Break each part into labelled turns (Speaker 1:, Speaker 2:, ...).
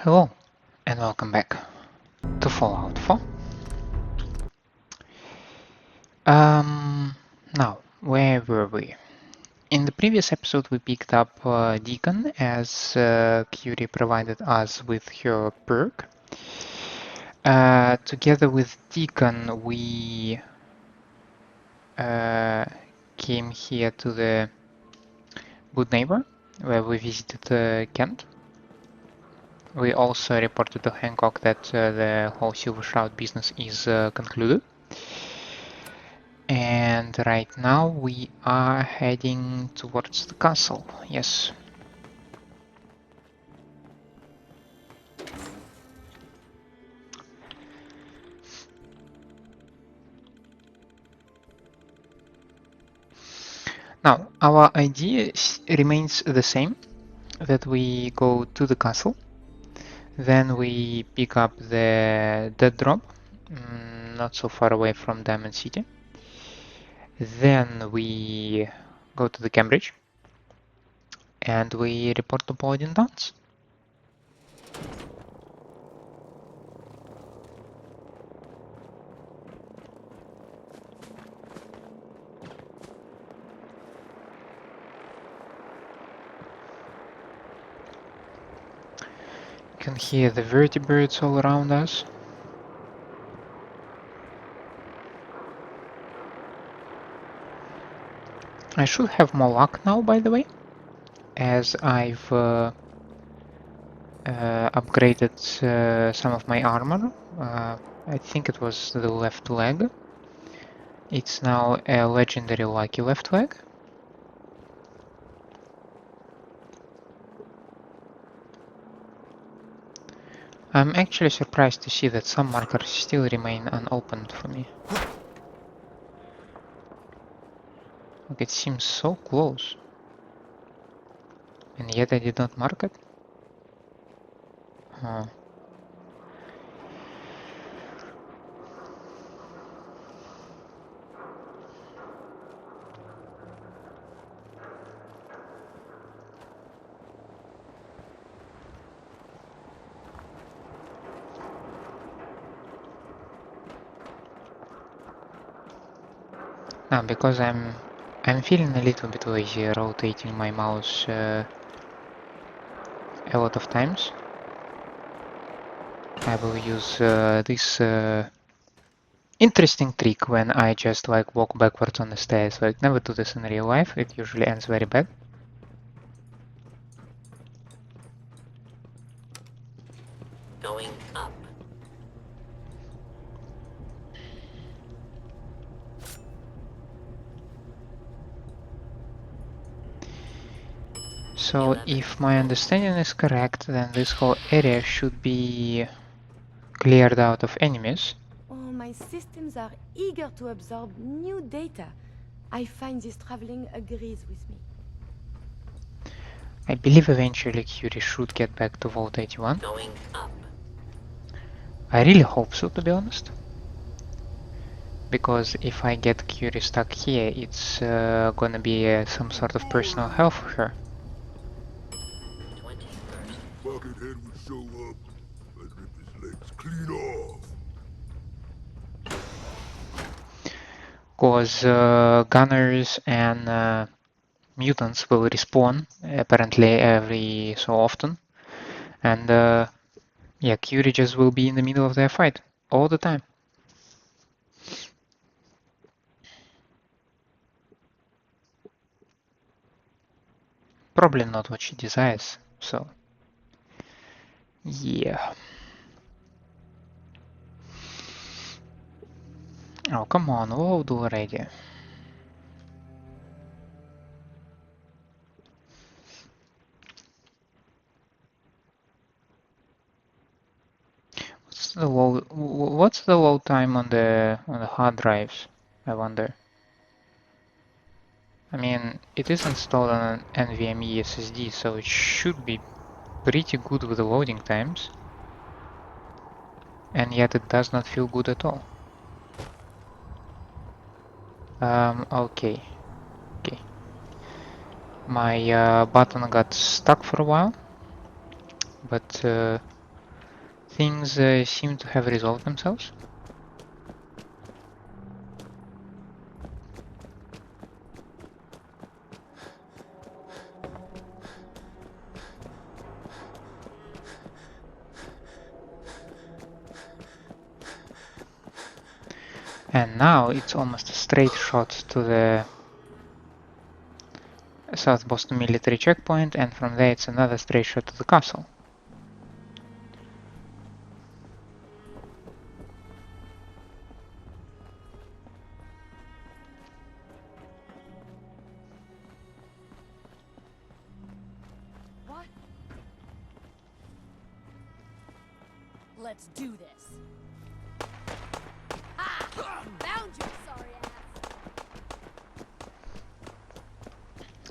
Speaker 1: Hello and welcome back to Fallout 4. Now, where were we? In the previous episode we picked up Deacon as Curie provided us with her perk. Together with Deacon we came here to the Goodneighbor where we visited Kent. We also reported to Hancock that the whole Silver Shroud business is concluded. And right now we are heading towards the castle, yes. Now, our idea remains the same, that we go to the castle, then we pick up the dead drop, not so far away from Diamond City. Then we go to the Cambridge, and we report to Paladin Dance. You can hear the vertebrates all around us. I should have more luck now, by the way, as I've upgraded some of my armor. I think it was the left leg. It's now a legendary lucky left leg. I'm actually surprised to see that some markers still remain unopened for me. Like, it seems so close. And yet I did not mark it? Huh. Because I'm feeling a little bit lazy rotating my mouse a lot of times. I will use this interesting trick when I just like walk backwards on the stairs. Like, never do this in real life, it usually ends very bad.
Speaker 2: Going up.
Speaker 1: So if my understanding is correct, then this whole area should be cleared out of enemies.
Speaker 3: Oh, my systems are eager to absorb new data. I find this traveling agrees with me.
Speaker 1: I believe eventually Curie should get back to Vault 81.
Speaker 2: Going up.
Speaker 1: I really hope so, to be honest. Because if I get Curie stuck here, it's gonna be some sort of personal hell for her.
Speaker 2: 20%.
Speaker 4: Buckethead would show up and rip his legs clean off.
Speaker 1: Cause gunners and mutants will respawn apparently every so often. And yeah, Curie just will be in the middle of their fight all the time. Probably not what she desires, so yeah. Oh, come on, load already. What's the load time on the hard drives, I wonder? I mean, it is installed on an NVMe SSD, so it should be pretty good with the loading times. And yet it does not feel good at all. Okay. My button got stuck for a while, but things seem to have resolved themselves. And now it's almost a straight shot to the South Boston military checkpoint, and from there it's another straight shot to the castle.
Speaker 3: What?
Speaker 5: Let's do this. Ha! Found you, sorry ass.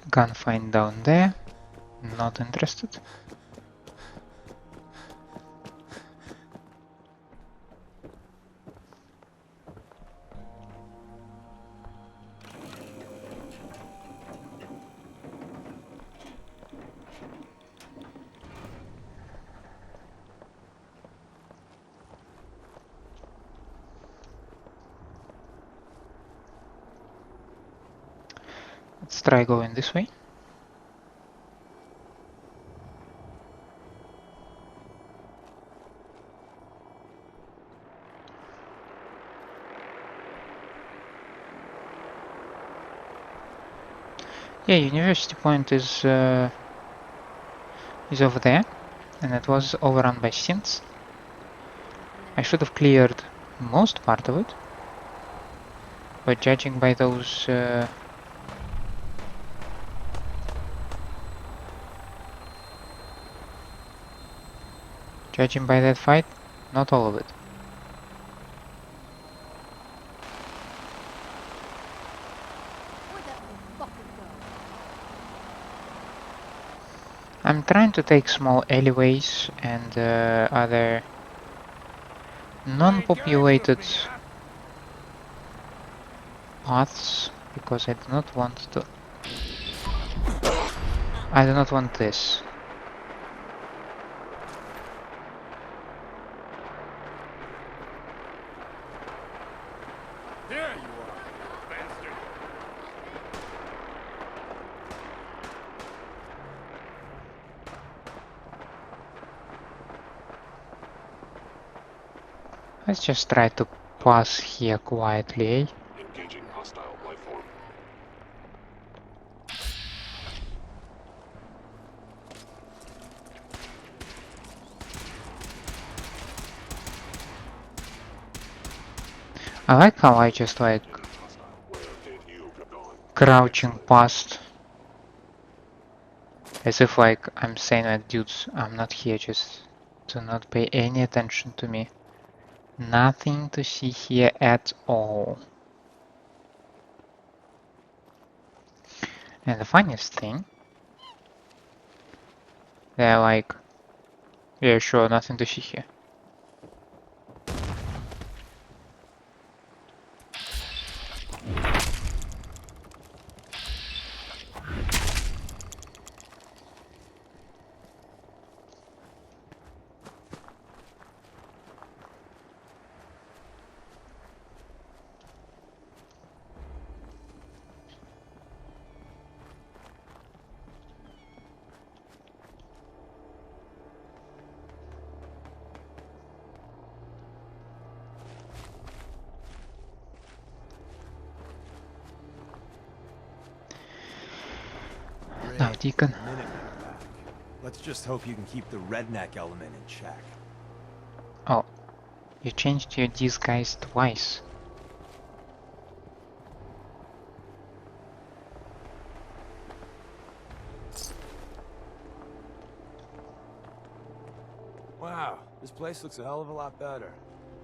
Speaker 1: Gunfight down there. Not interested. Let's try going this way. Yeah, University Point is over there, and it was overrun by synths. I should have cleared most part of it, but judging by those judging by that fight, not all of it.
Speaker 5: Where'd that fucking go?
Speaker 1: I'm trying to take small alleyways and other non-populated paths because I do not want to. I do not want this.
Speaker 4: There you are, bastard.
Speaker 1: Let's just try to pass here quietly, eh?
Speaker 4: Engaging hostile life form.
Speaker 1: I like how I just like
Speaker 4: Where did you get going?
Speaker 1: crouching past as if like I'm saying like, dudes, I'm not here, just do not pay any attention to me. Nothing to see here at all. And the funniest thing, they're like, yeah, sure, nothing to see here. Now, Deacon.
Speaker 6: Let's just hope you can keep the redneck element in check.
Speaker 1: Oh, you changed your disguise twice.
Speaker 6: Wow, this place looks a hell of a lot better.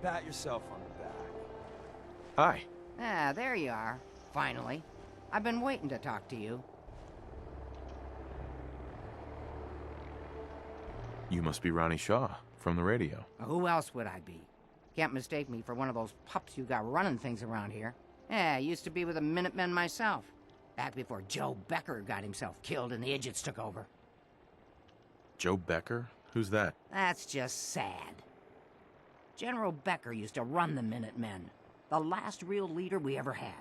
Speaker 6: Pat yourself on the back. Hi.
Speaker 2: Ah, there you are. Finally. I've been waiting to talk to you.
Speaker 7: You must be Ronnie Shaw, from the radio.
Speaker 2: Who else would I be? Can't mistake me for one of those pups you got running things around here. Yeah, I used to be with the Minutemen myself. Back before Joe Becker got himself killed and the idiots took over.
Speaker 7: Joe Becker? Who's that?
Speaker 2: That's just sad. General Becker used to run the Minutemen. The last real leader we ever had.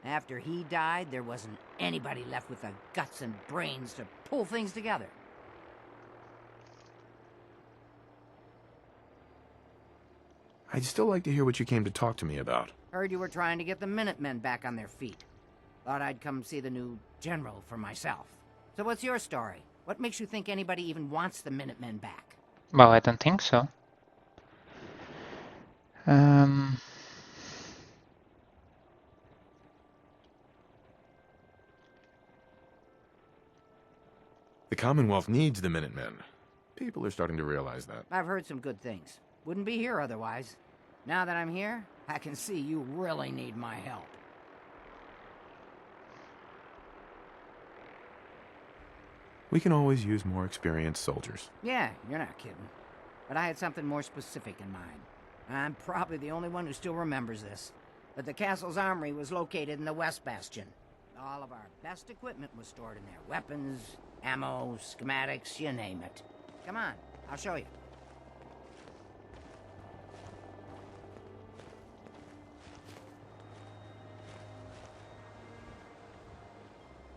Speaker 2: After he died, there wasn't anybody left with the guts and brains to pull things together.
Speaker 7: I'd still like to hear what you came to talk to me about.
Speaker 2: Heard you were trying to get the Minutemen back on their feet. Thought I'd come see the new general for myself. So what's your story? What makes you think anybody even wants the Minutemen back?
Speaker 1: Well, I don't think so.
Speaker 7: The Commonwealth needs the Minutemen. People are starting to realize that.
Speaker 2: I've heard some good things. Wouldn't be here otherwise. Now that I'm here, I can see you really need my help.
Speaker 7: We can always use more experienced soldiers.
Speaker 2: Yeah, you're not kidding. But I had something more specific in mind. I'm probably the only one who still remembers this. But the castle's armory was located in the West Bastion. All of our best equipment was stored in there. Weapons, ammo, schematics, you name it. Come on, I'll show you.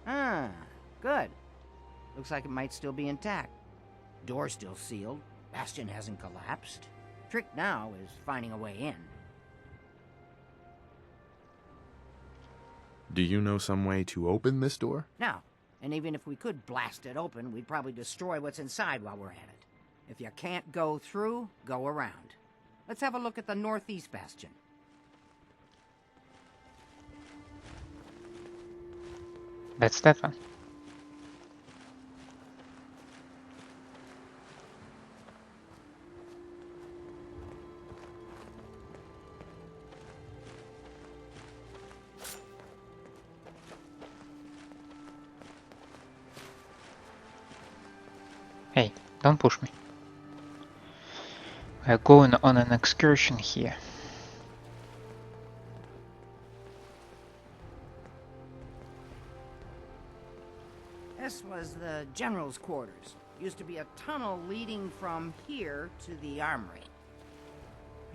Speaker 2: Ah, good. Looks like it might still be intact. Door's still sealed. Bastion hasn't collapsed. Trick now is finding a way in.
Speaker 7: Do you know some way to open this door?
Speaker 2: No, and even if we could blast it open, we'd probably destroy what's inside while we're at it. If you can't go through, go around. Let's have a look at the northeast bastion.
Speaker 1: That's that one. Hey, don't push me. We're going on an excursion here.
Speaker 2: This was the general's quarters. Used to be a tunnel leading from here to the armory.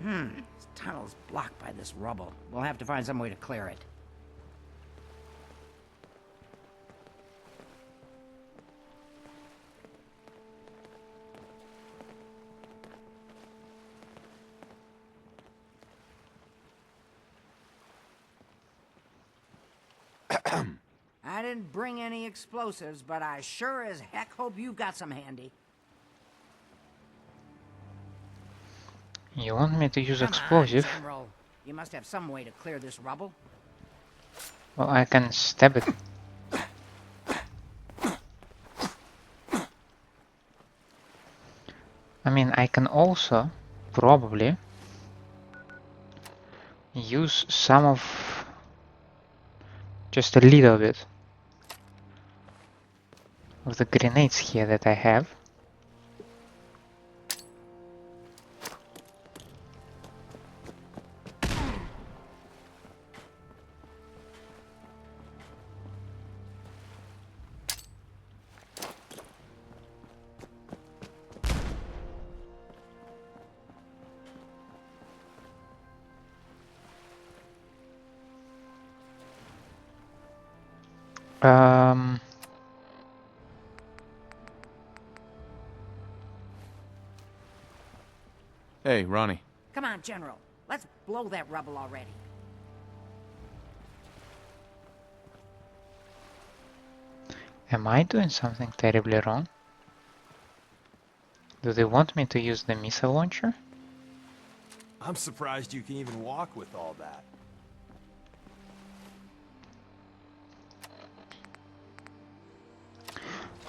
Speaker 2: This tunnel's blocked by this rubble. We'll have to find some way to clear it. I didn't bring any explosives, but I sure as heck hope you've got some handy.
Speaker 1: You want me to use
Speaker 2: Come
Speaker 1: explosive?
Speaker 2: on, General. You must have some way to clear this rubble.
Speaker 1: Well, I can stab it. I mean, I can also probably use some of just a little bit of the grenades here that I have.
Speaker 7: Hey, Ronnie.
Speaker 2: Come on, General. Let's blow that rubble already.
Speaker 1: Am I doing something terribly wrong? Do they want me to use the missile launcher?
Speaker 6: I'm surprised you can even walk with all that.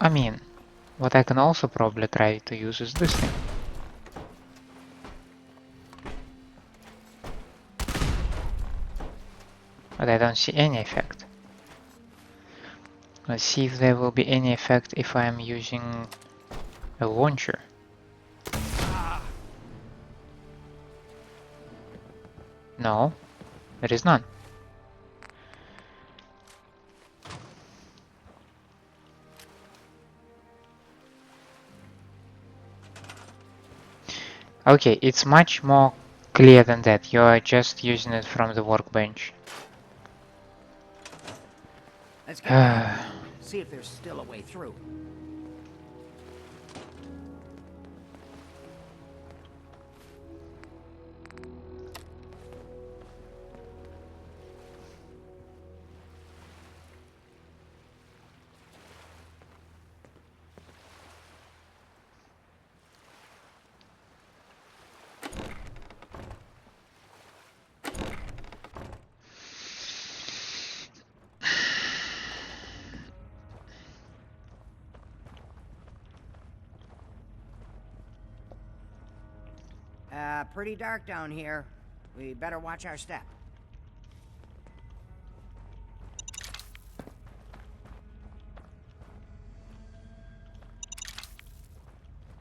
Speaker 1: I mean, what I can also probably try to use is this thing. But I don't see any effect. Let's see if there will be any effect if I am using a launcher. No, there is none. Okay, it's much more clear than that. You are just using it from the workbench.
Speaker 2: Let's get back and see if there's still a way through. Pretty dark down here. We better watch our step.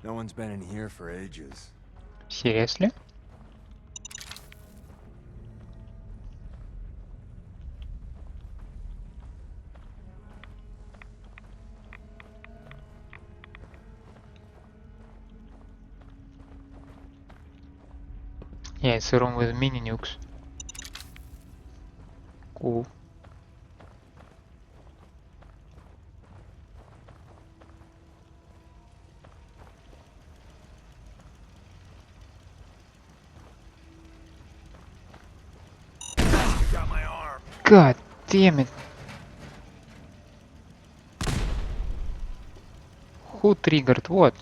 Speaker 6: No one's been in here for ages.
Speaker 1: Seriously? Yeah, it's a room with mini nukes. Cool.
Speaker 6: Got my arm.
Speaker 1: God damn it. Who triggered what?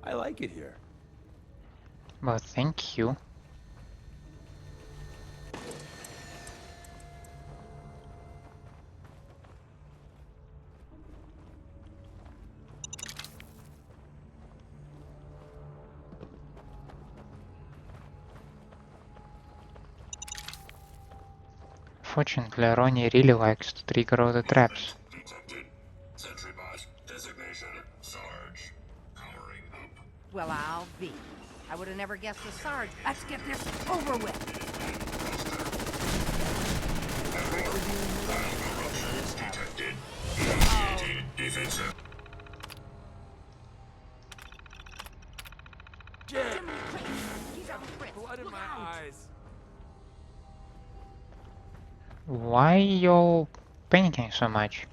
Speaker 6: I like it here.
Speaker 1: Well, thank you. Fortunately, Ronnie really likes to trigger all the traps.
Speaker 4: Detected. Sentry bot. Designation. Sarge. Powering up.
Speaker 2: Well, I'll be. I would have never guessed the Sarge. Let's get this over with.
Speaker 4: Detected. Initiating defensive.
Speaker 6: Shit!
Speaker 5: He's on Fritz.
Speaker 6: Blood in
Speaker 5: Look
Speaker 6: my
Speaker 5: out.
Speaker 6: eyes.
Speaker 1: Why y'all panicking so much?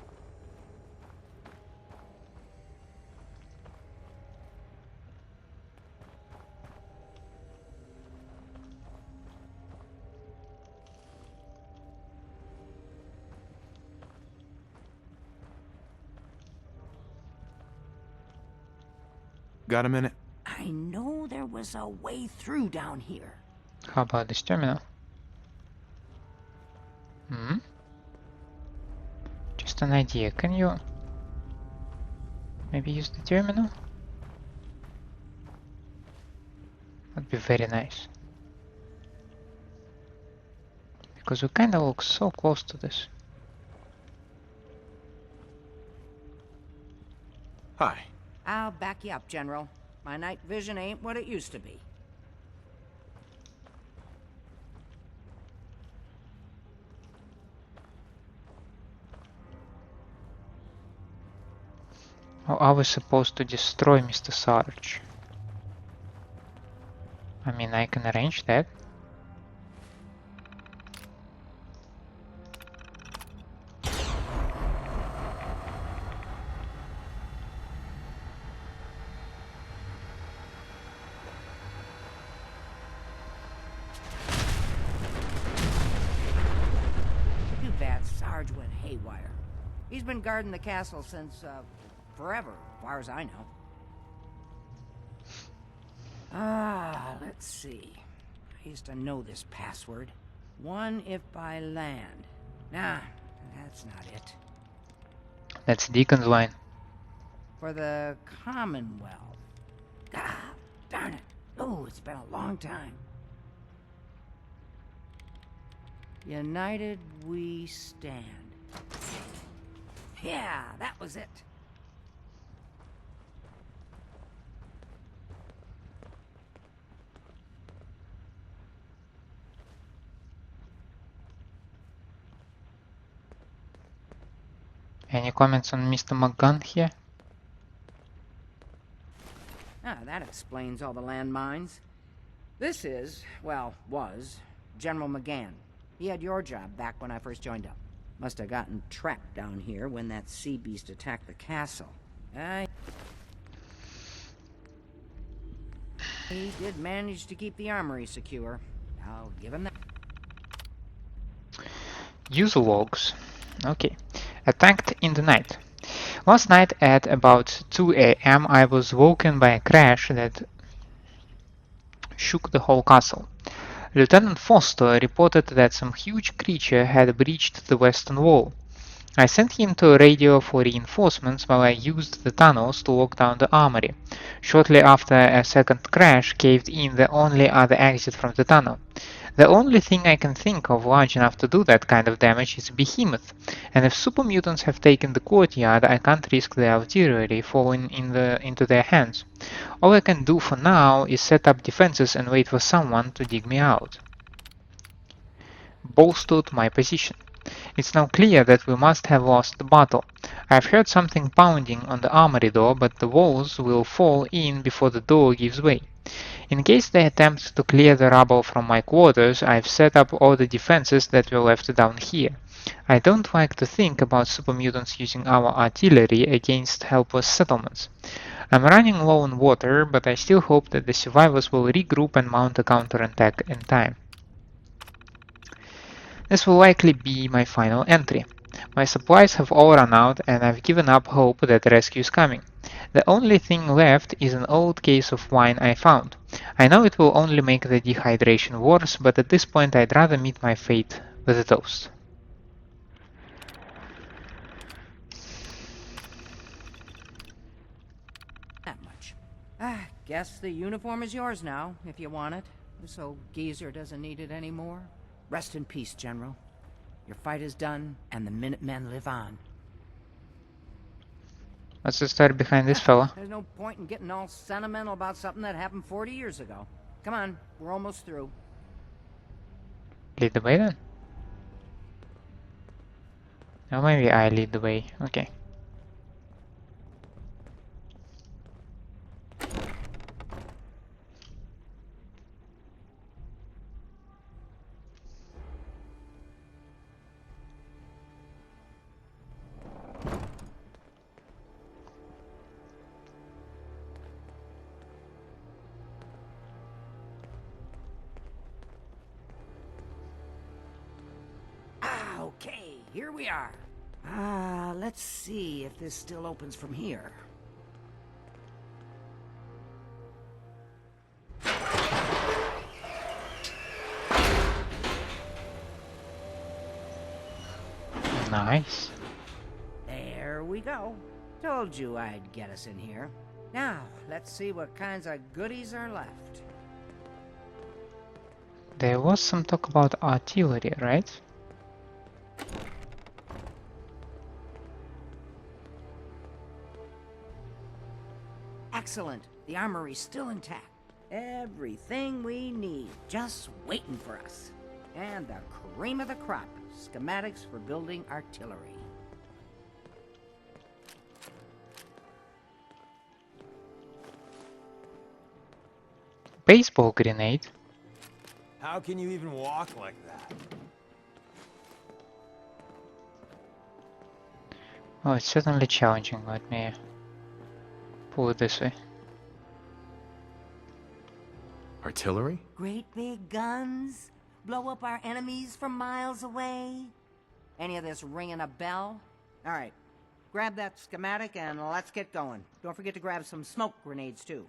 Speaker 7: Got a minute?
Speaker 2: I know there was a way through down here.
Speaker 1: How about this terminal? Hmm? Just an idea. Can you maybe use the terminal? That'd be very nice. Because we kinda look so close to this.
Speaker 7: Hi.
Speaker 2: I'll back you up, General. My night vision ain't what it used to be.
Speaker 1: Oh, I was supposed to destroy Mr. Sarge. I mean, I can arrange that.
Speaker 2: Too bad Sarge went haywire. He's been guarding the castle since, forever, as far as I know. Let's see. I used to know this password. One if by land. Nah, that's not it.
Speaker 1: That's Deacon's line.
Speaker 2: For the Commonwealth. Ah, darn it. Oh, it's been a long time. United we stand. Yeah, that was it.
Speaker 1: Any comments on Mr. McGann here?
Speaker 2: Ah, that explains all the landmines. This is, well, was, General McGann. He had your job back when I first joined up. Must have gotten trapped down here when that sea beast attacked the castle. He did manage to keep the armory secure. I'll give him that.
Speaker 1: User logs. Okay. Attacked in the night. Last night at about 2 AM I was woken by a crash that shook the whole castle. Lieutenant Foster reported that some huge creature had breached the western wall. I sent him to a radio for reinforcements while I used the tunnels to lock down the armory. Shortly after, a second crash caved in the only other exit from the tunnel. The only thing I can think of large enough to do that kind of damage is a behemoth, and if super mutants have taken the courtyard, I can't risk the artillery falling into their hands. All I can do for now is set up defenses and wait for someone to dig me out. Bolstered my position. It's now clear that we must have lost the battle. I've heard something pounding on the armory door, but the walls will fall in before the door gives way. In case they attempt to clear the rubble from my quarters, I've set up all the defenses that were left down here. I don't like to think about super mutants using our artillery against helpless settlements. I'm running low on water, but I still hope that the survivors will regroup and mount a counterattack in time. This will likely be my final entry. My supplies have all run out and I've given up hope that rescue is coming. The only thing left is an old case of wine I found. I know it will only make the dehydration worse, but at this point I'd rather meet my fate with a toast.
Speaker 2: That much. Guess the uniform is yours now, if you want it. So Geezer doesn't need it anymore. Rest in peace, General. Your fight is done, and the Minutemen live on.
Speaker 1: What's the story behind this fella?
Speaker 2: There's no point in getting all sentimental about something that happened 40 years ago. Come on, we're almost through.
Speaker 1: Lead the way then? Or maybe I lead the way. Okay.
Speaker 2: Okay, here we are. Let's see if this still opens from here.
Speaker 1: Nice.
Speaker 2: There we go. Told you I'd get us in here. Now, let's see what kinds of goodies are left.
Speaker 1: There was some talk about artillery, right?
Speaker 2: Excellent. The armory's still intact. Everything we need, just waiting for us. And the cream of the crop, schematics for building artillery.
Speaker 1: Baseball grenade?
Speaker 6: How can you even walk like that?
Speaker 1: Oh, it's certainly challenging. Let me pull it this way.
Speaker 7: Artillery?
Speaker 2: Great big guns? Blow up our enemies from miles away? Any of this ringing a bell? Alright, grab that schematic and let's get going. Don't forget to grab some smoke grenades too.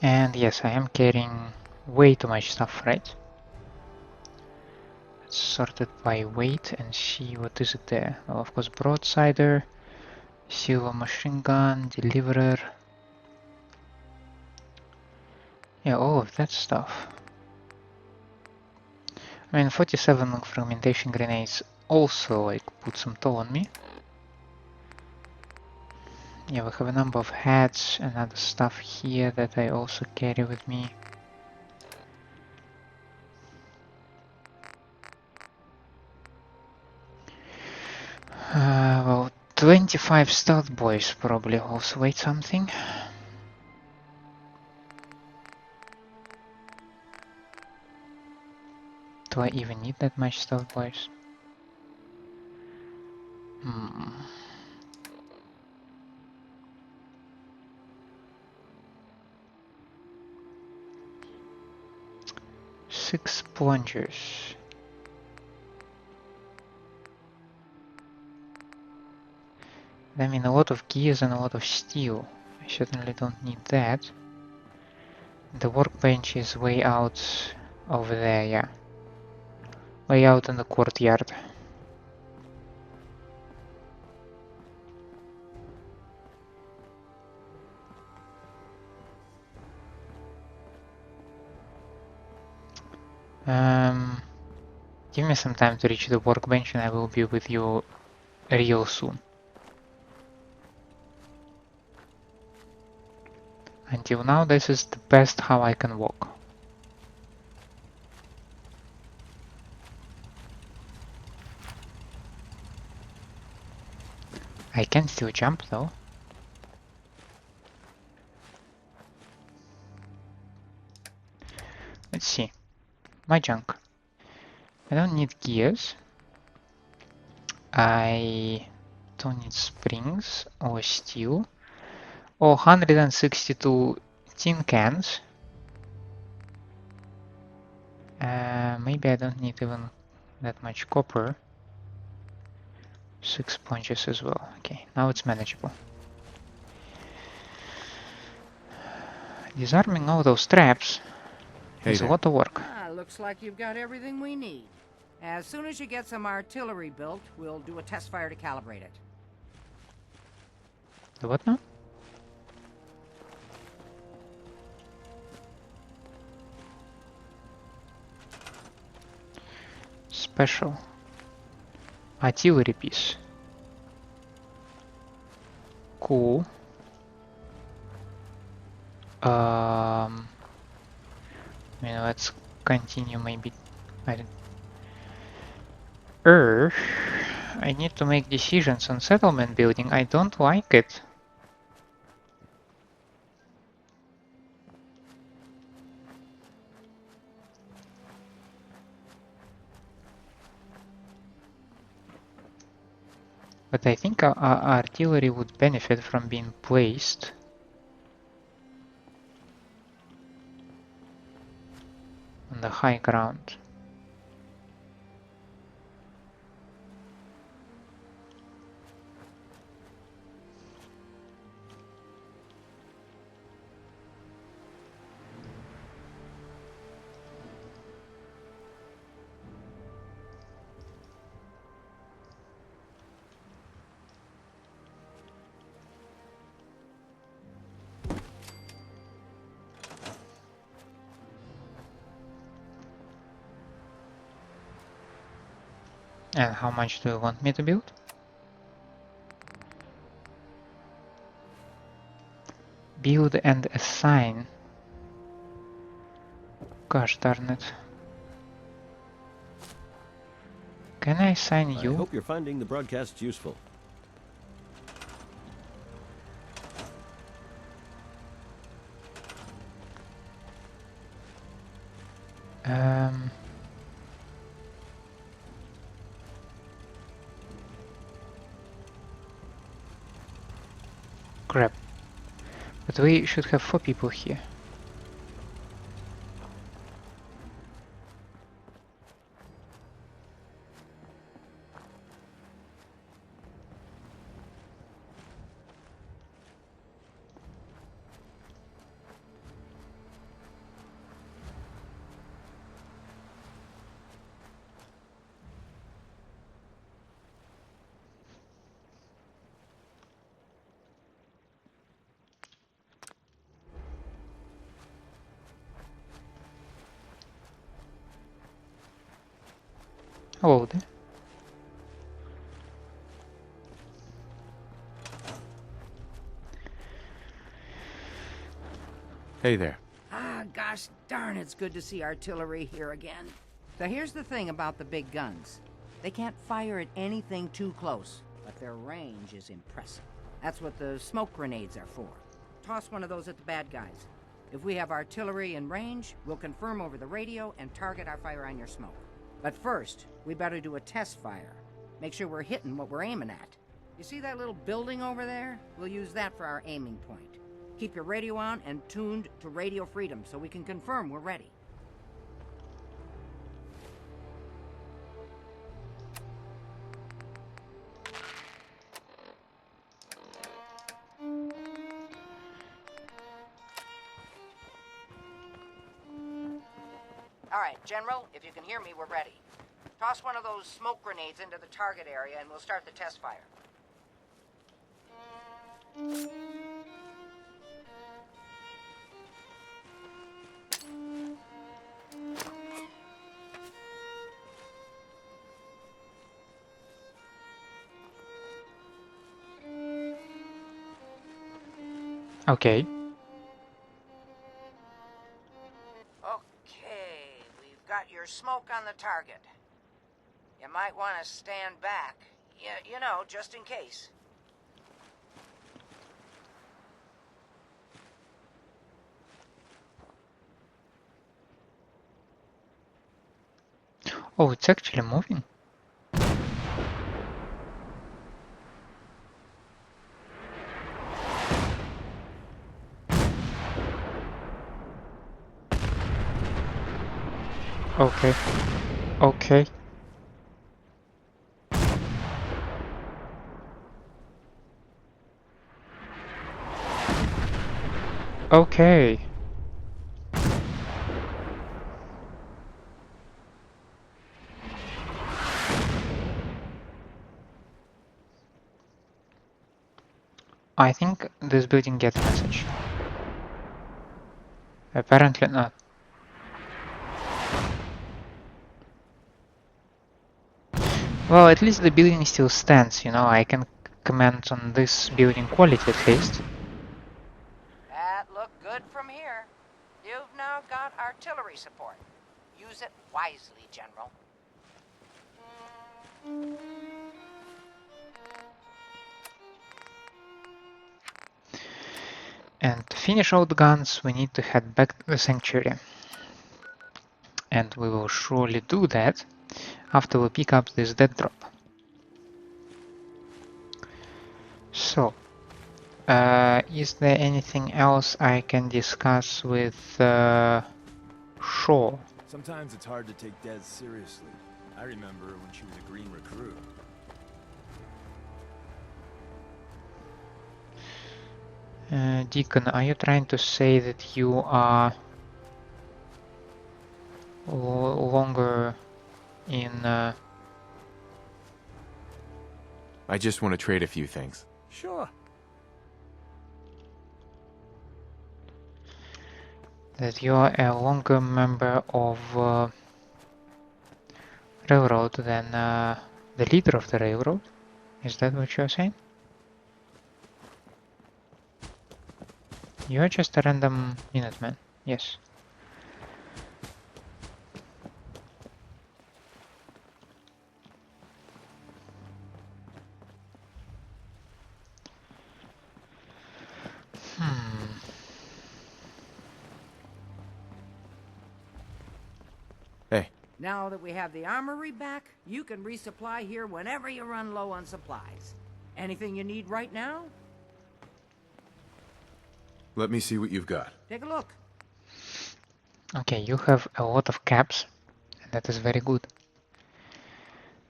Speaker 1: And yes, I am carrying way too much stuff, right? Let's sort it by weight and see what is it there. Well, of course, broadsider, Silver machine gun, deliverer. Yeah, all of that stuff. I mean, 47 fragmentation grenades also like put some toll on me. Yeah, we have a number of hats and other stuff here that I also carry with me. Well, 25 stealth boys probably also weigh something. Do I even need that much stealth boys? Hmm. Six plungers. I mean, a lot of gears and a lot of steel. I certainly don't need that. The workbench is way out over there, yeah. Way out in the courtyard. Give me some time to reach the workbench and I will be with you real soon. Until now, this is the best how I can walk. I can still jump though. Let's see. My junk. I don't need gears. I don't need springs or steel. Oh, 162 tin cans. Maybe I don't need even that much copper. 6 sponges as well. Okay, now it's manageable. Disarming all those traps is a lot of work.
Speaker 2: Looks like you've got everything we need. As soon as you get some artillery built, we'll do a test fire to calibrate it.
Speaker 1: The what now? Special. Artillery piece. Cool. Let's continue maybe. I need to make decisions on settlement building. I don't like it. But I think our artillery would benefit from being placed on the high ground. And how much do you want me to build? Build and assign. Gosh darn it. Can I assign you?
Speaker 8: I hope you're finding the broadcast useful. Crap. But we should have 4 people here.
Speaker 1: Hello there.
Speaker 7: Hey there.
Speaker 2: Ah, gosh darn, it's good to see artillery here again. So here's the thing about the big guns. They can't fire at anything too close, but their range is impressive. That's what the smoke grenades are for. Toss one of those at the bad guys. If we have artillery in range, we'll confirm over the radio and target our fire on your smoke. But first, we better do a test fire. Make sure we're hitting what we're aiming at. You see that little building over there? We'll use that for our aiming point. Keep your radio on and tuned to radio freedom so we can confirm we're ready. All right, General, if you can hear me, we're ready. Toss one of those smoke grenades into the target area and we'll start the test fire.
Speaker 1: Okay.
Speaker 2: Okay, we've got your smoke on the target. You might want to stand back. You know, just in case.
Speaker 1: Oh, it's actually moving. Okay. Okay. Okay. I think this building gets a message. Apparently not. Well, at least the building still stands, you know, I can comment on this building quality at least.
Speaker 2: That looked good from here. You've now got artillery support. Use it wisely, General.
Speaker 1: And to finish all the guns, we need to head back to the sanctuary. And we will surely do that after we pick up this dead drop. So, is there anything else I can discuss with Shaw?
Speaker 6: Sometimes it's hard to take Des seriously. I remember when she was a green recruit.
Speaker 1: Deacon, are you trying to say that you are longer in...
Speaker 7: I just want to trade a few things.
Speaker 6: Sure.
Speaker 1: that you are a longer member of railroad than the leader of the railroad? Is that what you're saying? You're just a random Minuteman, yes.
Speaker 7: Hey.
Speaker 2: Now that we have the armory back, you can resupply here whenever you run low on supplies. Anything you need right now?
Speaker 7: Let me see what you've got.
Speaker 2: Take a look.
Speaker 1: Okay, you have a lot of caps, and that is very good.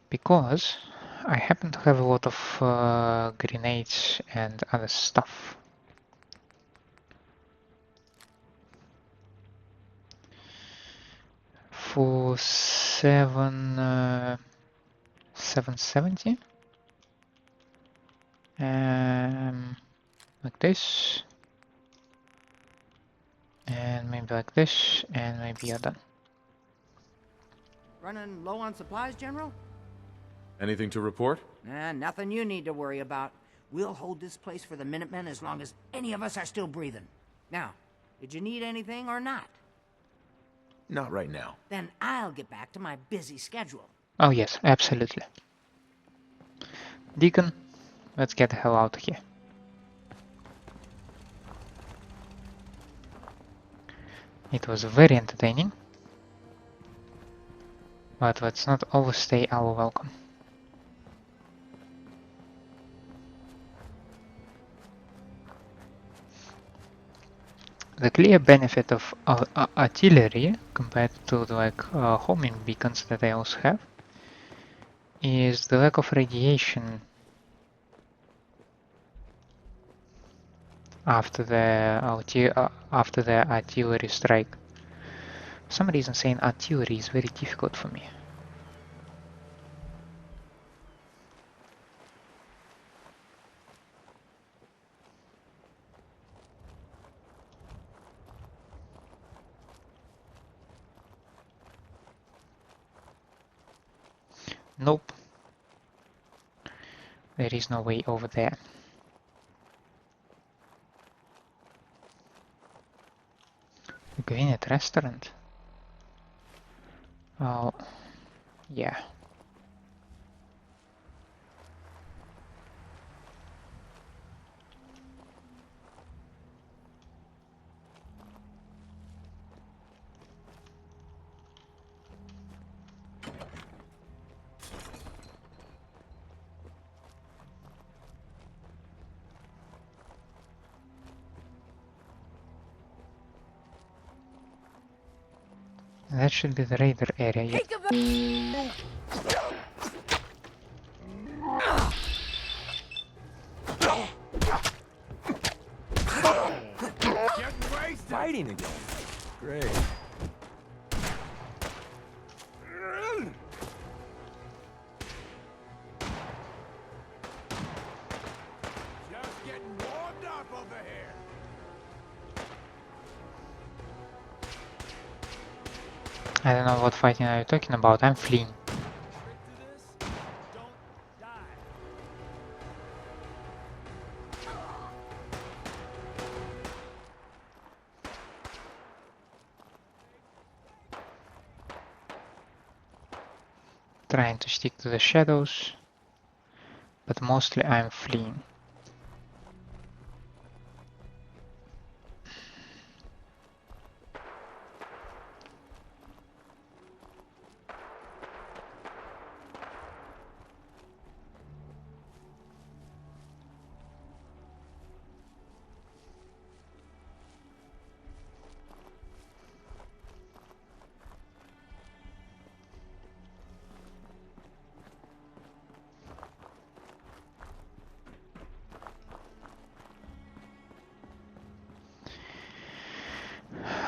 Speaker 1: Because I happen to have a lot of grenades and other stuff. For 770, like this, and maybe like this, and maybe you're done.
Speaker 2: Running low on supplies, General?
Speaker 7: Anything to report?
Speaker 2: Nothing you need to worry about. We'll hold this place for the Minutemen as long as any of us are still breathing. Now, did you need anything or not?
Speaker 7: Not right now.
Speaker 2: Then I'll get back to my busy schedule.
Speaker 1: Oh yes, absolutely. Deacon, let's get the hell out of here. It was very entertaining, but let's not overstay our welcome. The clear benefit of artillery compared to the homing beacons that I also have is the lack of radiation after the artillery strike. For some reason saying artillery is very difficult for me. Nope. There is no way over there. Gwinnett restaurant? Oh, yeah. That should be the raider area. Yeah.
Speaker 6: Fighting again. Great.
Speaker 4: Just getting warmed up over here.
Speaker 1: I don't know what fighting are you talking about. I'm fleeing.
Speaker 6: Trick to this? Don't die.
Speaker 1: Trying to stick to the shadows, but mostly I'm fleeing.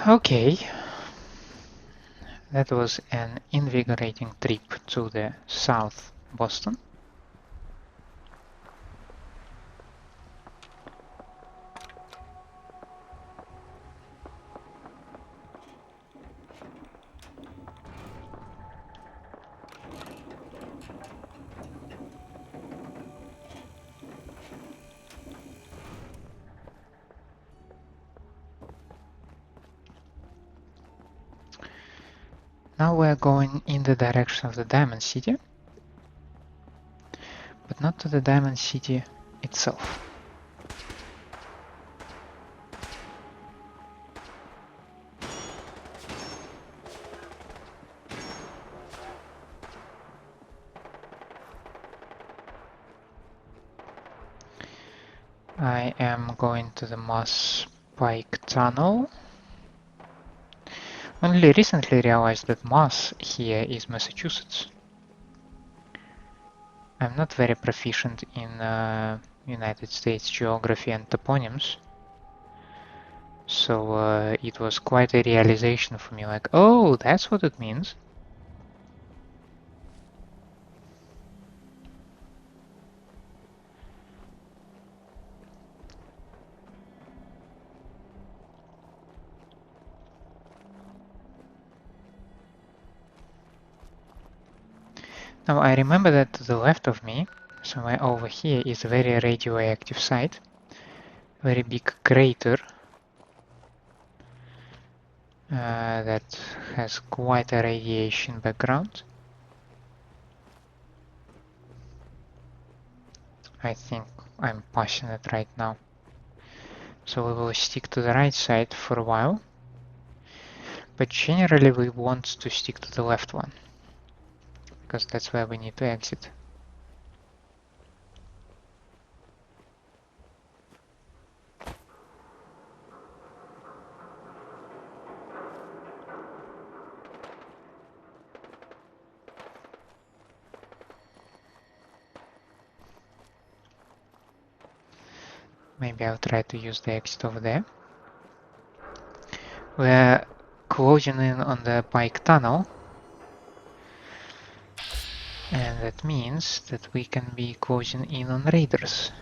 Speaker 1: Okay, that was an invigorating trip to the South Boston. Now we're going in the direction of the Diamond City, but not to the Diamond City itself. I am going to the Moss Pike Tunnel. Only recently realized that Moss here is Massachusetts. I'm not very proficient in United States geography and toponyms, so it was quite a realization for me, like, oh, that's what it means. Now I remember that to the left of me, somewhere over here, is a very radioactive site. Very big crater that has quite a radiation background. I think I'm passionate right now. So we will stick to the right side for a while. But generally we want to stick to the left one, because that's where we need to exit. Maybe I'll try to use the exit over there. We're closing in on the bike tunnel. And that means that we can be closing in on raiders.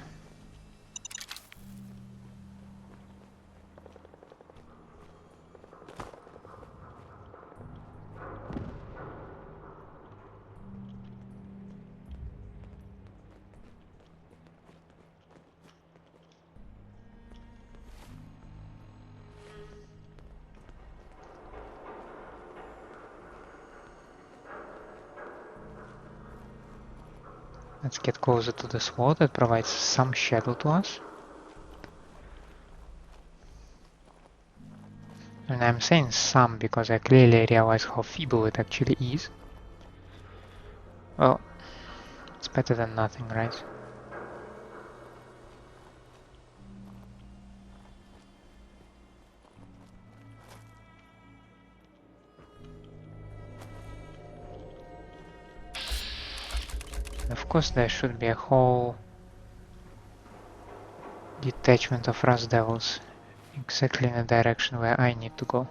Speaker 1: Let's get closer to the sword that provides some shadow to us. And I'm saying some because I clearly realize how feeble it actually is. Well, it's better than nothing, right? Of course there should be a whole detachment of rust devils exactly in the direction where I need to go.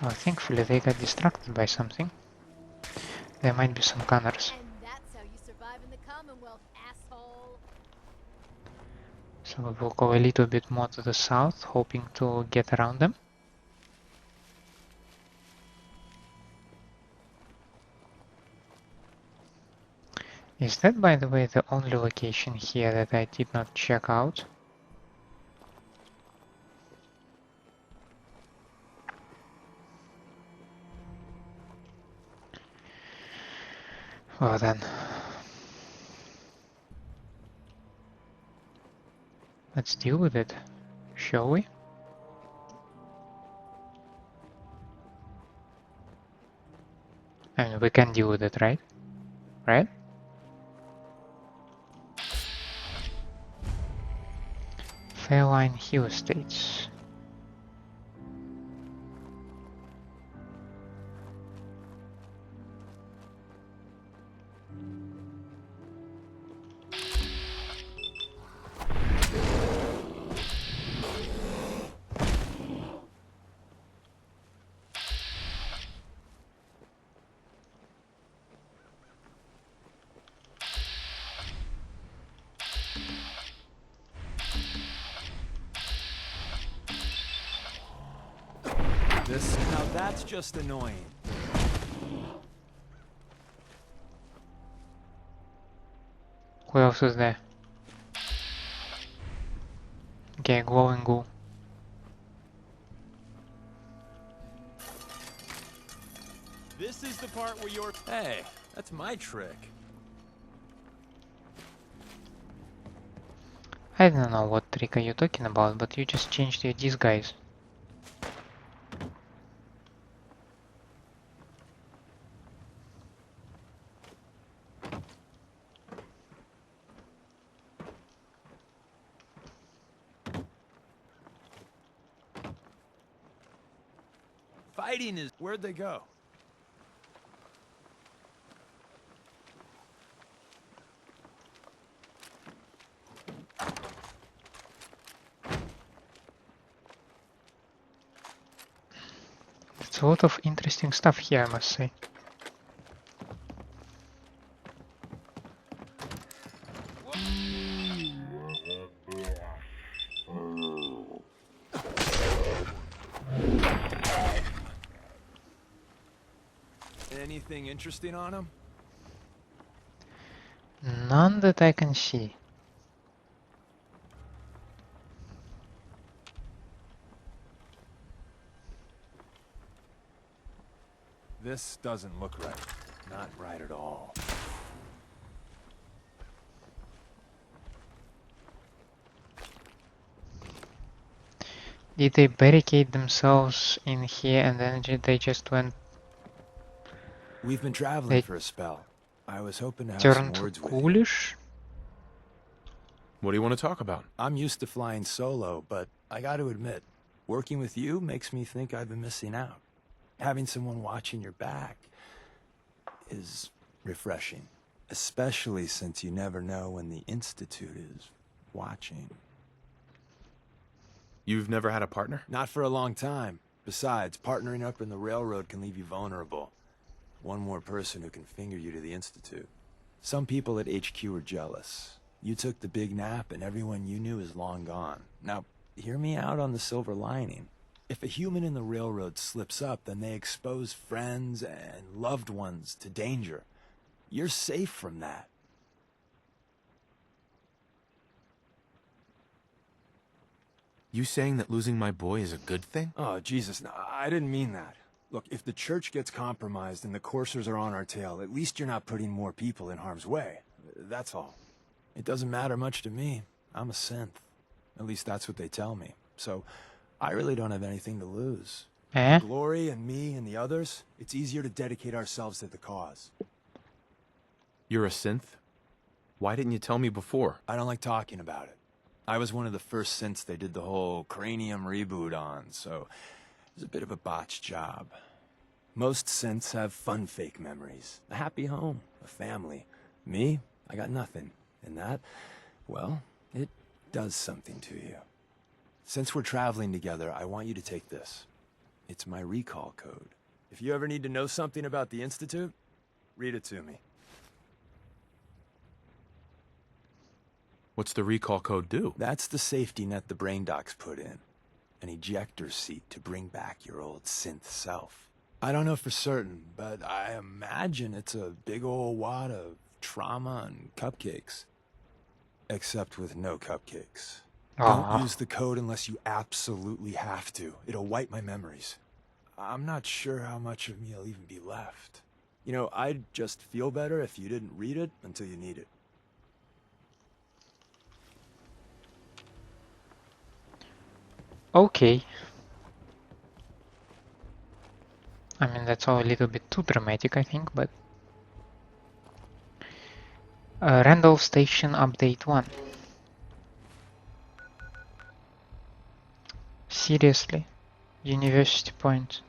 Speaker 1: Well, thankfully they got distracted by something. There might be some gunners.
Speaker 5: And that's how you survive in the Commonwealth, asshole.
Speaker 1: So we will go a little bit more to the south, hoping to get around them. Is that, by the way, the only location here that I did not check out? Well then, let's deal with it, shall we? I mean, we can deal with it, right? Right? Fairline Hill Estates.
Speaker 6: Now that's just annoying.
Speaker 1: Who else is there? Okay, glowing ghoul.
Speaker 6: This is the part where you're... Hey, that's my trick.
Speaker 1: I don't know what trick are you talking about, but you just changed your disguise.
Speaker 6: Fighting is... Where'd they go?
Speaker 1: It's a lot of interesting stuff here, I must say.
Speaker 6: Anything interesting on him?
Speaker 1: None that I can see.
Speaker 6: This doesn't look right. Not right at all.
Speaker 1: Did they barricade themselves in here and then they just went
Speaker 6: We've been traveling
Speaker 1: They
Speaker 6: for a spell. I was hoping to have some
Speaker 1: turned
Speaker 6: words with you.
Speaker 1: ghoulish?
Speaker 7: What do you want to talk about?
Speaker 6: I'm used to flying solo, but I got to admit, working with you makes me think I've been missing out. Having someone watching your back is refreshing, especially since you never know when the Institute is watching.
Speaker 7: You've never had a partner?
Speaker 6: Not for a long time. Besides, partnering up in the railroad can leave you vulnerable. One more person who can finger you to the Institute. Some people at HQ are jealous. You took the big nap and everyone you knew is long gone. Now, hear me out on the silver lining. If a human in the railroad slips up, then they expose friends and loved ones to danger. You're safe from that.
Speaker 7: You saying that losing my boy is a good thing?
Speaker 6: Oh, Jesus, no, I didn't mean that. Look, if the church gets compromised and the coursers are on our tail, at least you're not putting more people in harm's way. That's all. It doesn't matter much to me. I'm a synth. At least that's what they tell me. So, I really don't have anything to lose.
Speaker 1: Eh?
Speaker 6: Glory and me and the others, it's easier to dedicate ourselves to the cause.
Speaker 7: You're a synth? Why didn't you tell me before?
Speaker 6: I don't like talking about it. I was one of the first synths they did the whole cranium reboot on, so it was a bit of a botched job. Most synths have fun fake memories. A happy home, a family. Me, I got nothing. And that, well, it does something to you. Since we're traveling together, I want you to take this. It's my recall code. If you ever need to know something about the Institute, read it to me.
Speaker 7: What's the recall code do?
Speaker 6: That's the safety net the brain docs put in. An ejector seat to bring back your old synth self. I don't know for certain, but I imagine it's a big old wad of trauma and cupcakes. Except with no cupcakes.
Speaker 1: Aw.
Speaker 6: Don't use the code unless you absolutely have to. It'll wipe my memories. I'm not sure how much of me will even be left. You know, I'd just feel better if you didn't read it until you need it.
Speaker 1: Okay. I mean, that's all a little bit too dramatic, I think, but... Randolph Station Update 1. Seriously? University Point.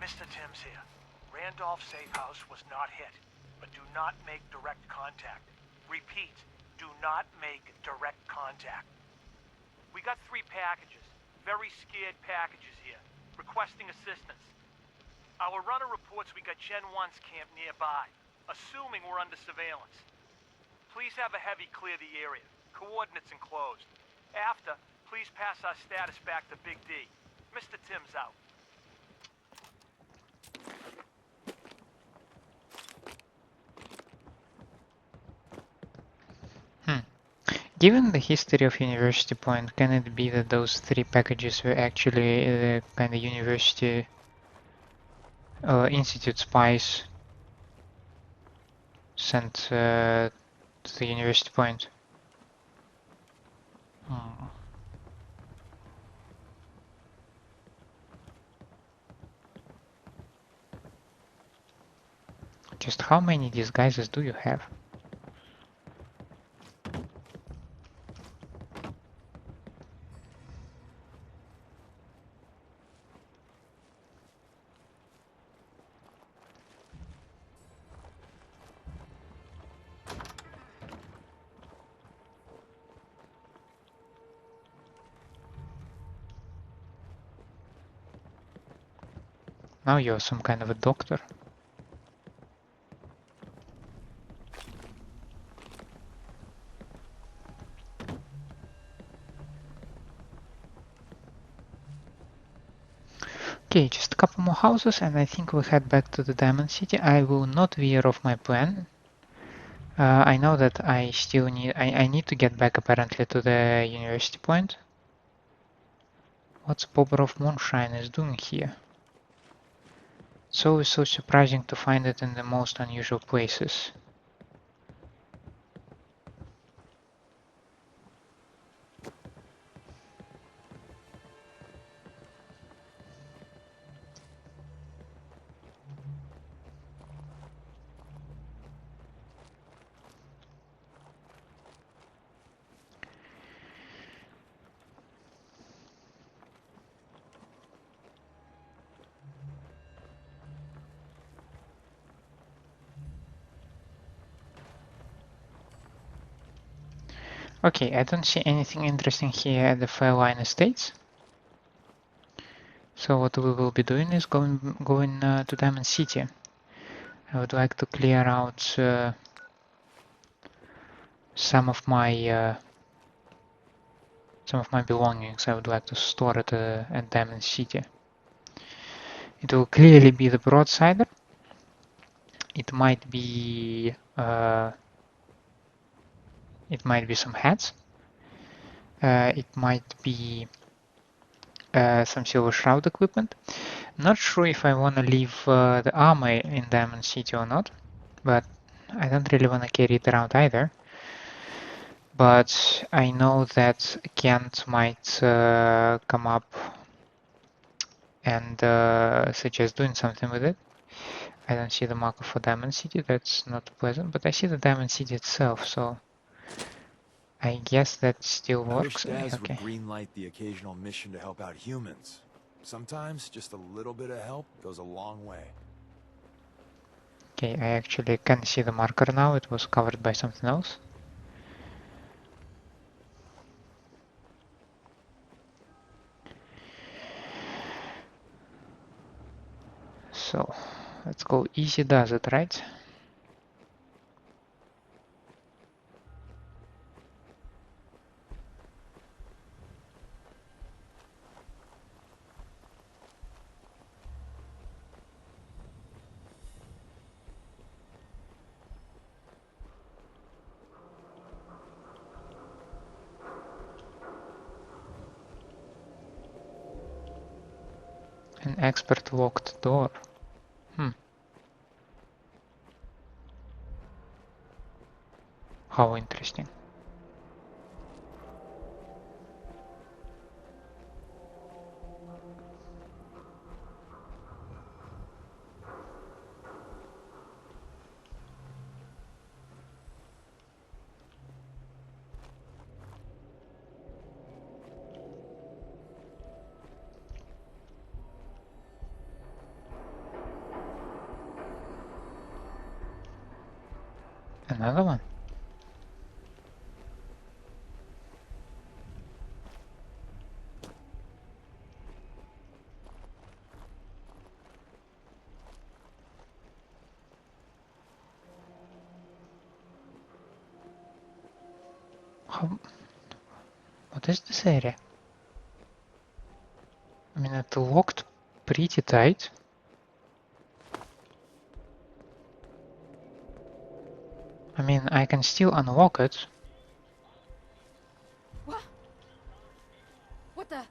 Speaker 9: Mr. Timms here. Randolph safe house was not hit, but do not make direct contact. Repeat, do not make direct contact. We got 3 packages, very scared packages here, requesting assistance. Our runner reports we got Gen 1's camp nearby, assuming we're under surveillance. Please have a heavy clear the area. Coordinates enclosed. After, please pass our status back to Big D. Mr. Timms out.
Speaker 1: Given the history of University Point, can it be that those 3 packages were actually the kind of university institute spies sent to the University Point? Just how many disguises do you have? Now you're some kind of a doctor. Okay, just a couple more houses and I think we'll head back to the Diamond City. I will not veer off my plan. I know that I still I need to get back apparently to the University Point. What's Bobrov Moonshine is doing here? It's always so surprising to find it in the most unusual places. Okay, I don't see anything interesting here at the Fairline Estates. So what we will be doing is going to Diamond City. I would like to clear out some of my belongings. I would like to store it at Diamond City. It will clearly be the Broadsider. It might be some hats. It might be some Silver Shroud equipment. Not sure if I want to leave the armor in Diamond City or not, but I don't really want to carry it around either. But I know that Kent might come up and suggest doing something with it. I don't see the marker for Diamond City, that's not pleasant, but I see the Diamond City itself, so I guess that still works.
Speaker 6: I wish Daz
Speaker 1: Okay.
Speaker 6: would greenlight the occasional mission to help out humans. Sometimes just a little bit of help goes a long way.
Speaker 1: Okay, I actually can see the marker now, it was covered by something else. So, let's go easy does it, right? An expert locked door. How interesting. Another one. What is this area? I mean, it locked pretty tight. I mean, I can still unlock it.
Speaker 5: What? What the?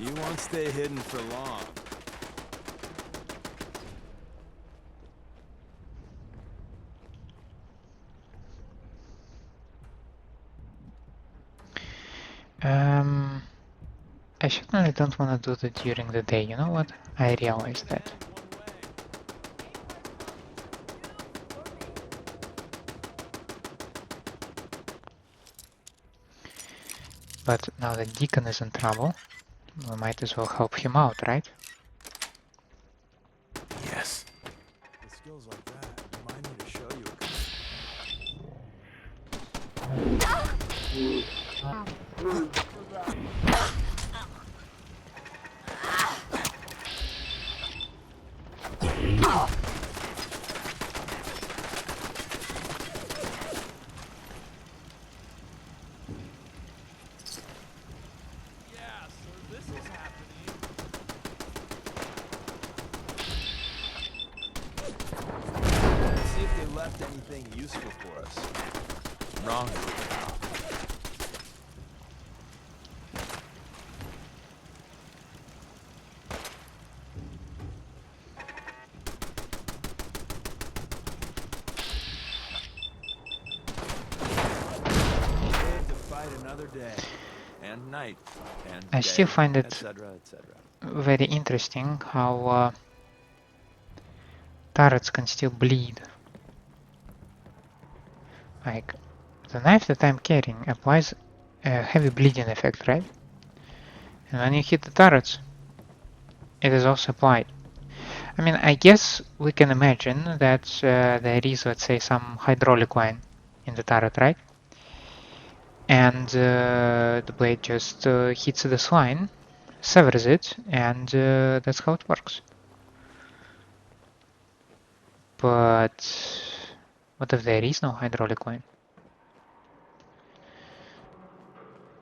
Speaker 6: You won't stay hidden for long.
Speaker 1: I certainly don't want to do that during the day, you know what? I realized that. But now that Deacon is in trouble, we might as well help him out, right?
Speaker 6: Yes. With skills like that, remind me to show you See if they left anything useful for us. Wrong. Live to fight another day, and night, and
Speaker 1: I
Speaker 6: day,
Speaker 1: still find it
Speaker 6: etc., etc.
Speaker 1: very interesting how turrets can still bleed. Like, the knife that I'm carrying applies a heavy bleeding effect, right? And when you hit the turrets, it is also applied. I mean, I guess we can imagine that there is, let's say, some hydraulic line in the turret, right? And the blade just hits this line, severs it, and that's how it works. But what if there is no hydraulic line?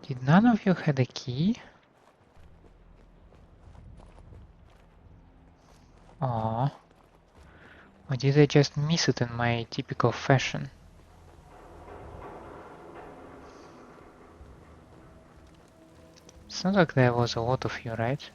Speaker 1: Did none of you had a key? Aww. Or did I just miss it in my typical fashion? Sounds like there was a lot of you, right?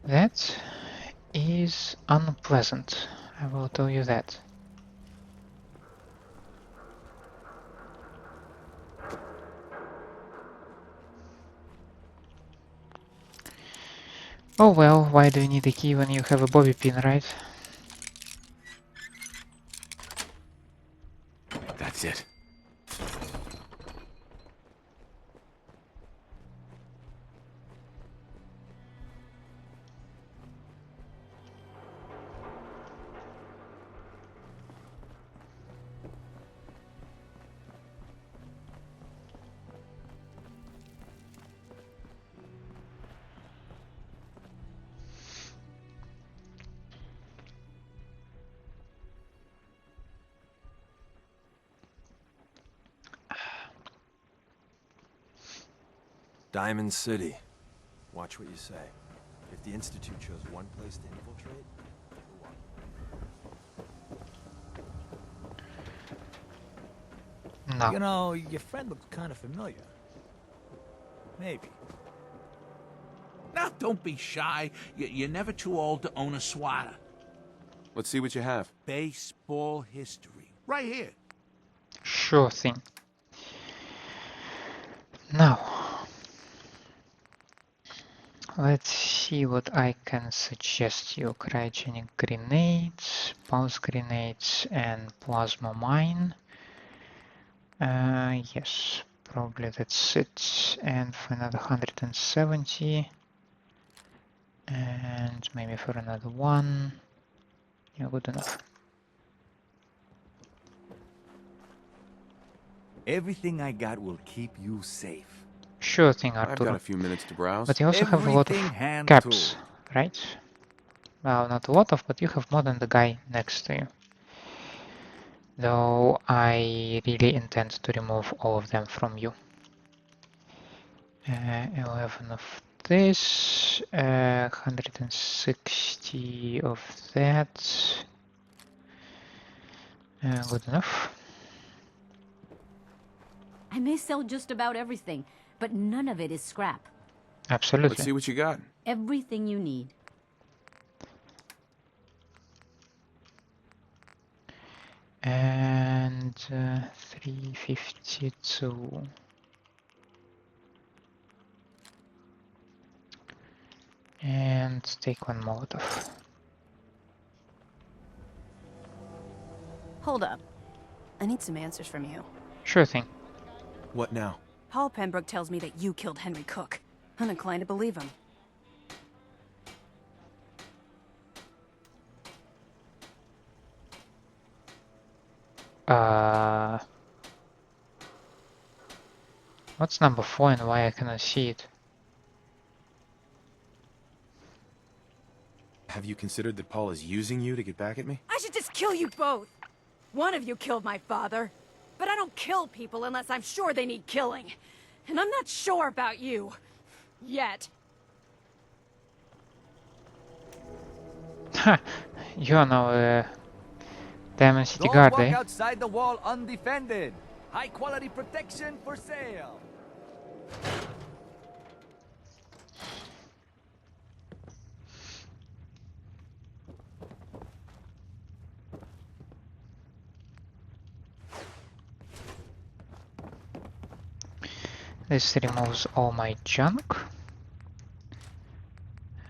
Speaker 1: That is unpleasant, I will tell you that. Oh well, why do you need a key when you have a bobby pin, right?
Speaker 7: That's it.
Speaker 6: Diamond City. Watch what you say. If the Institute chose one place to infiltrate,
Speaker 1: No.
Speaker 9: You know, your friend looks kind of familiar. Maybe. Now, don't be shy. You're never too old to own a swatter.
Speaker 7: Let's see what you have.
Speaker 9: Baseball history. Right here.
Speaker 1: Sure thing. Now, let's see what I can suggest you. Cryogenic grenades, pulse grenades, and plasma mine. Yes, probably that's it. And for another 170. And maybe for another one. Yeah, good enough.
Speaker 10: Everything I got will keep you safe.
Speaker 1: Sure thing,
Speaker 7: I've got
Speaker 1: Arturo.
Speaker 7: a few minutes to browse.
Speaker 1: But you also have a lot of
Speaker 10: Everything hand
Speaker 1: caps,
Speaker 10: tool.
Speaker 1: right? Well, not a lot of, but you have more than the guy next to you. Though I really intend to remove all of them from you. 11 of this, 160 of that. Good enough.
Speaker 11: I may sell just about everything, but none of it is scrap.
Speaker 1: Absolutely.
Speaker 7: Let's see what you got.
Speaker 11: Everything you need.
Speaker 1: And 352. And take one Molotov.
Speaker 12: Hold up. I need some answers from you.
Speaker 1: Sure thing.
Speaker 6: What now?
Speaker 12: Paul Pembroke tells me that you killed Henry Cook. I'm inclined to believe him.
Speaker 1: What's number 4 and why I cannot see it?
Speaker 7: Have you considered that Paul is using you to get back at me?
Speaker 13: I should just kill you both. One of you killed my father. But I don't kill people unless I'm sure they need killing. And I'm not sure about you. Yet.
Speaker 1: Ha! You are now a Diamond City
Speaker 10: Don't
Speaker 1: guard,
Speaker 10: walk
Speaker 1: eh?
Speaker 10: outside the wall undefended. High quality protection for sale.
Speaker 1: This removes all my junk.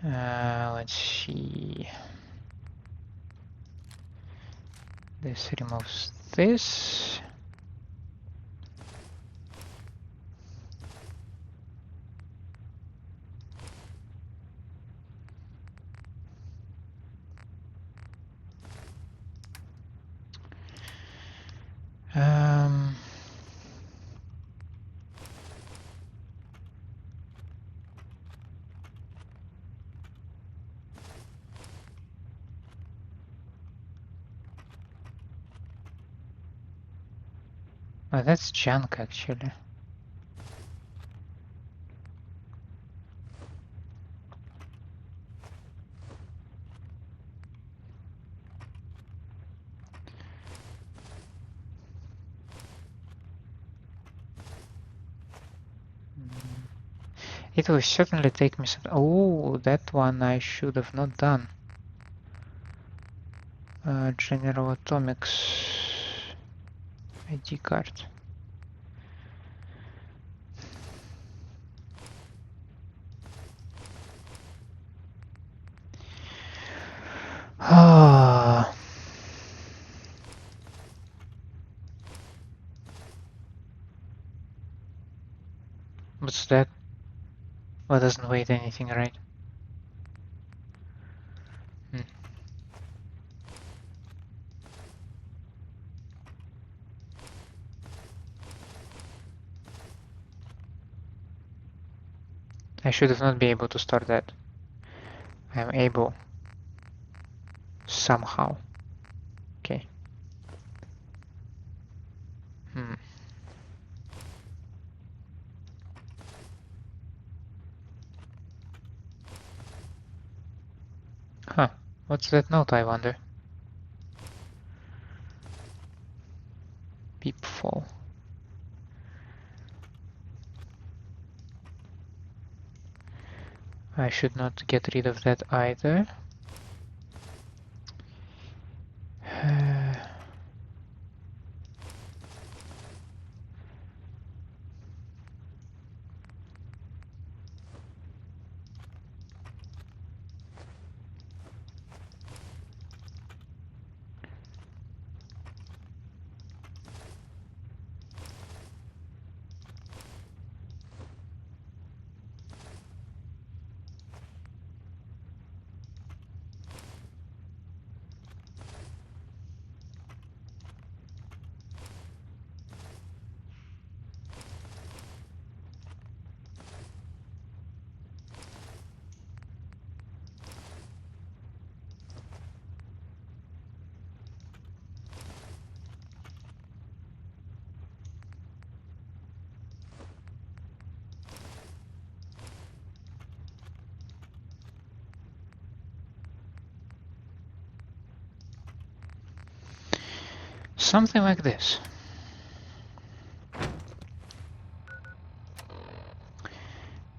Speaker 1: Let's see. This removes this. Oh, that's junk actually. It will certainly take me some. Oh, that one I should have not done. General Atomics ID card. Ah. What's that? Well, doesn't weight anything, right? I should have not be able to start that. I am able. Somehow. Okay. Huh. What's that note, I wonder? Peepfall. I should not get rid of that either. Something like this.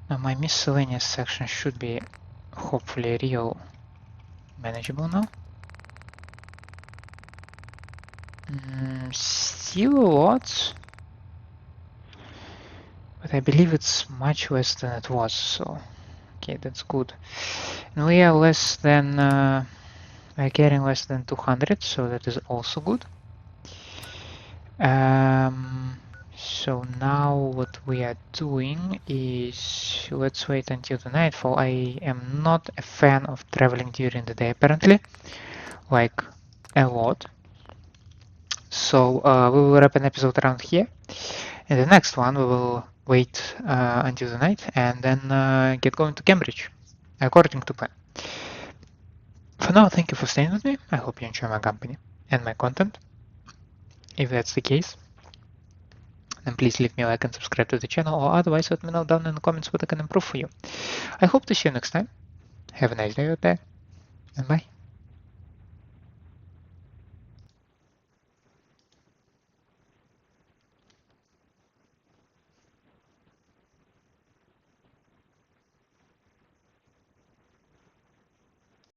Speaker 1: Now my miscellaneous section should be hopefully real manageable now. Still lots, but I believe it's much less than it was, so okay, that's good. And we are less than we're getting less than 200, so that is also good. So now what we are doing is, let's wait until the nightfall. I am not a fan of traveling during the day apparently, like a lot. So we will wrap an episode around here. In the next one we will wait until the night and then get going to Cambridge, according to plan. For now, thank you for staying with me. I hope you enjoy my company and my content. If that's the case, then please leave me a like and subscribe to the channel, or otherwise let me know down in the comments what I can improve for you. I hope to see you next time. Have a nice day out there, and bye.